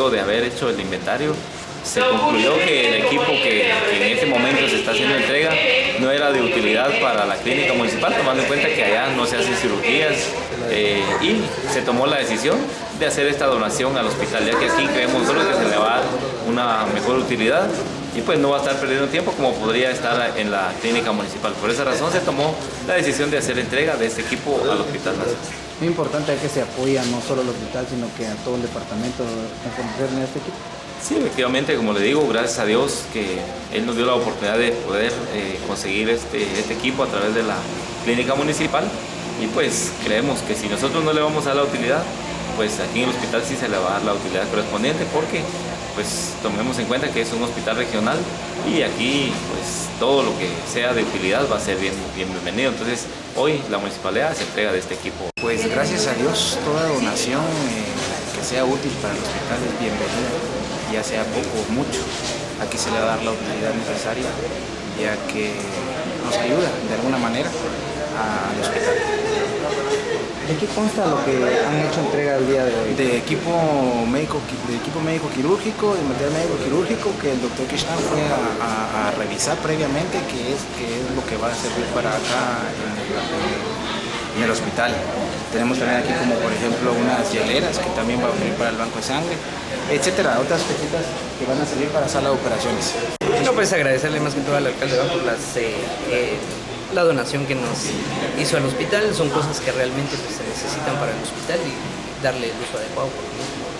luego de haber hecho el inventario, se concluyó que el equipo que en este momento se está haciendo entrega no era de utilidad para la clínica municipal, tomando en cuenta que allá no se hacen cirugías, y se tomó la decisión de hacer esta donación al hospital, ya que aquí creemos nosotros que se le va a dar una mejor utilidad y pues no va a estar perdiendo tiempo como podría estar en la clínica municipal. Por esa razón se tomó la decisión de hacer entrega de este equipo al Hospital Nacional. Muy importante que se apoya no solo al hospital, sino que a todo el departamento en este equipo. Sí, efectivamente, como le digo, gracias a Dios que Él nos dio la oportunidad de poder conseguir este equipo a través de la clínica municipal, y pues creemos que si nosotros no le vamos a dar la utilidad, pues aquí en el hospital sí se le va a dar la utilidad correspondiente, porque pues tomemos en cuenta que es un hospital regional y aquí pues todo lo que sea de utilidad va a ser bienvenido. Entonces hoy la municipalidad se entrega de este equipo. Pues gracias a Dios toda donación que sea útil para el hospital es bienvenida, ya sea poco o mucho. Aquí se le va a dar la utilidad necesaria, ya que nos ayuda de alguna manera al hospital. ¿De qué consta lo que han hecho entrega el día de hoy? De equipo médico quirúrgico, de material médico quirúrgico, que el doctor Krishna fue a revisar previamente qué es lo que va a servir para acá en el hospital. Tenemos también aquí como por ejemplo unas hieleras que también va a venir para el banco de sangre, etcétera, otras cositas que van a servir para sala de operaciones. No, pues agradecerle más que todo al alcalde por la donación que nos hizo al hospital. Son cosas que realmente pues, se necesitan para el hospital y darle el uso adecuado por lo mismo.